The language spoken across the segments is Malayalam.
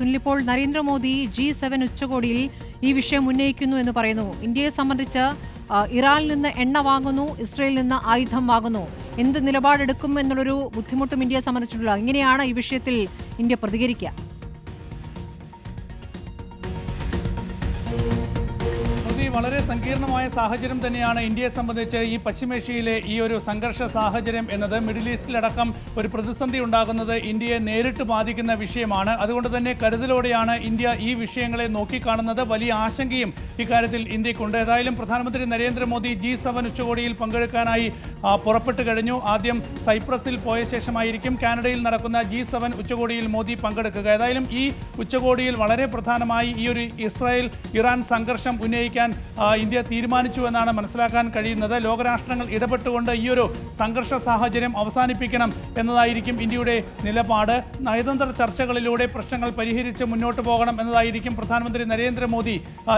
സുനിൽ, ഇപ്പോൾ നരേന്ദ്രമോദി G7 ഉച്ചകോടിയിൽ ഈ വിഷയം ഉന്നയിക്കുന്നു എന്ന് പറയുന്നു. ഇന്ത്യയെ സംബന്ധിച്ച് ഇറാനിൽ നിന്ന് എണ്ണ വാങ്ങുന്നു, ഇസ്രയേലിൽ നിന്ന് ആയുധം വാങ്ങുന്നു, എന്ത് നിലപാടെടുക്കും എന്നുള്ളൊരു ബുദ്ധിമുട്ടും ഇന്ത്യയെ സംബന്ധിച്ചിട്ടുള്ള. ഇങ്ങനെയാണ് ഈ വിഷയത്തിൽ ഇന്ത്യ പ്രതികരിക്കുക. വളരെ സങ്കീർണമായ സാഹചര്യം തന്നെയാണ് ഇന്ത്യയെ സംബന്ധിച്ച് ഈ പശ്ചിമേഷ്യയിലെ ഈ ഒരു സംഘർഷ സാഹചര്യം എന്നത്. മിഡിൽ ഈസ്റ്റിലടക്കം ഒരു പ്രതിസന്ധി ഉണ്ടാകുന്നത് ഇന്ത്യയെ നേരിട്ട് ബാധിക്കുന്ന വിഷയമാണ്. അതുകൊണ്ട് തന്നെ കരുതലോടെയാണ് ഇന്ത്യ ഈ വിഷയങ്ങളെ നോക്കിക്കാണുന്നത്. വലിയ ആശങ്കയും ഇക്കാര്യത്തിൽ ഇന്ത്യക്കുണ്ട്. ഏതായാലും പ്രധാനമന്ത്രി നരേന്ദ്രമോദി G7 ഉച്ചകോടിയിൽ പങ്കെടുക്കാനായി പുറപ്പെട്ടു കഴിഞ്ഞു. ആദ്യം സൈപ്രസിൽ പോയ ശേഷമായിരിക്കും കാനഡയിൽ നടക്കുന്ന G7 ഉച്ചകോടിയിൽ മോദി പങ്കെടുക്കുക. ഏതായാലും ഈ ഉച്ചകോടിയിൽ വളരെ പ്രധാനമായി ഈ ഒരു ഇസ്രായേൽ ഇറാൻ സംഘർഷം ഉന്നയിക്കാൻ ഇന്ത്യ തീരുമാനിച്ചു എന്നാണ് മനസ്സിലാക്കാൻ കഴിയുന്നത്. ലോകരാഷ്ട്രങ്ങൾ ഇടപെട്ടുകൊണ്ട് ഈ ഒരു സംഘർഷ സാഹചര്യം അവസാനിപ്പിക്കണം എന്നതായിരിക്കും ഇന്ത്യയുടെ നിലപാട്. നയതന്ത്ര ചർച്ചകളിലൂടെ പ്രശ്നങ്ങൾ പരിഹരിച്ച് മുന്നോട്ട് പോകണം എന്നതായിരിക്കും പ്രധാനമന്ത്രി നരേന്ദ്രമോദി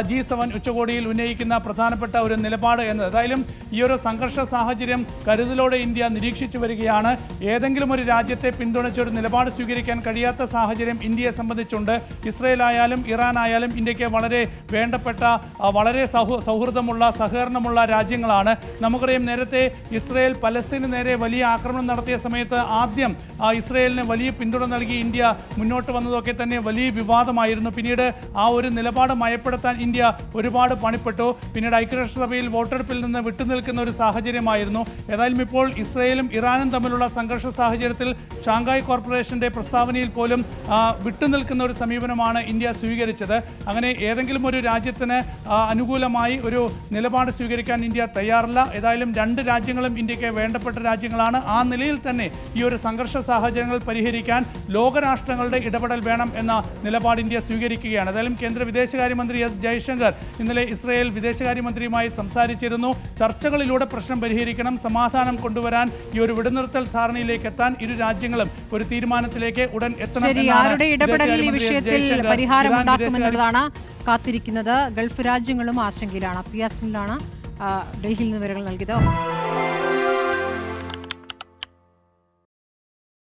G7 ഉച്ചകോടിയിൽ ഉന്നയിക്കുന്ന പ്രധാനപ്പെട്ട ഒരു നിലപാട് എന്നത്. ഏതായാലും ഈ ഒരു സംഘർഷ സാഹചര്യം കരുതലോടെ ഇന്ത്യ നിരീക്ഷിച്ചു വരികയാണ്. ഏതെങ്കിലും ഒരു രാജ്യത്തെ പിന്തുണച്ചൊരു നിലപാട് സ്വീകരിക്കാൻ കഴിയാത്ത സാഹചര്യം ഇന്ത്യയെ സംബന്ധിച്ചുണ്ട്. ഇസ്രയേൽ ആയാലും ഇറാൻ ആയാലും ഇന്ത്യക്ക് വളരെ വേണ്ടപ്പെട്ട വളരെ സൗഹൃദമുള്ള സഹകരണമുള്ള രാജ്യങ്ങളാണ്. നമുക്കറിയാം, നേരത്തെ ഇസ്രയേൽ പലസ്തീന് നേരെ വലിയ ആക്രമണം നടത്തിയ സമയത്ത് ആദ്യം ഇസ്രയേലിന് വലിയ പിന്തുണ നൽകി ഇന്ത്യ മുന്നോട്ട് വന്നതൊക്കെ തന്നെ വലിയ വിവാദമായിരുന്നു. പിന്നീട് ആ ഒരു നിലപാട് മയപ്പെടുത്താൻ ഇന്ത്യ ഒരുപാട് പണിപ്പെട്ടു. പിന്നീട് ഐക്യരാഷ്ട്രസഭയിൽ വോട്ടെടുപ്പിൽ നിന്ന് വിട്ടുനിൽക്കുന്ന ഒരു സാഹചര്യമായിരുന്നു. ഏതായാലും ഇപ്പോൾ ഇസ്രയേലും ഇറാനും തമ്മിലുള്ള സംഘർഷ സാഹചര്യത്തിൽ ഷാങ്ഹായ് കോർപ്പറേഷന്റെ പ്രസ്താവനയിൽ പോലും വിട്ടുനിൽക്കുന്ന ഒരു സമീപനമാണ് ഇന്ത്യ സ്വീകരിച്ചത്. അങ്ങനെ ഏതെങ്കിലും ഒരു രാജ്യത്തിന് അനുകൂലമായി ഒരു നിലപാട് സ്വീകരിക്കാൻ ഇന്ത്യ തയ്യാറല്ല. ഏതായാലും രണ്ട് രാജ്യങ്ങളും ഇന്ത്യക്ക് വേണ്ടപ്പെട്ട രാജ്യങ്ങളാണ്. ആ നിലയിൽ തന്നെ ഈ ഒരു സംഘർഷ സാഹചര്യങ്ങൾ പരിഹരിക്കാൻ ലോകരാഷ്ട്രങ്ങളുടെ ഇടപെടൽ വേണം എന്ന നിലപാട് ഇന്ത്യ സ്വീകരിക്കുകയാണ്. ഏതായാലും കേന്ദ്ര വിദേശകാര്യമന്ത്രി S. ജയശങ്കർ ഇന്നലെ ഇസ്രയേൽ വിദേശകാര്യമന്ത്രിയുമായി സംസാരിച്ചിരുന്നു. ചർച്ചകളിലൂടെ പ്രശ്നം പരിഹരിക്കണം, സമാധാനം കൊണ്ടുവരാൻ, ഈ ഒരു വെടിനിർത്തൽ ധാരണയിലേക്ക് എത്താൻ ഇരു രാജ്യങ്ങളും ഒരു തീരുമാനത്തിലേക്ക് ഉടൻ എത്തണം എന്നാണ് കാത്തിരിക്കുന്നത്. ഗൾഫ് രാജ്യങ്ങളും ആശങ്കയിലാണ്. പിയാസിലാണ് ഡൽഹിയിൽ നിന്ന് വിവരങ്ങൾ നൽകിയത്.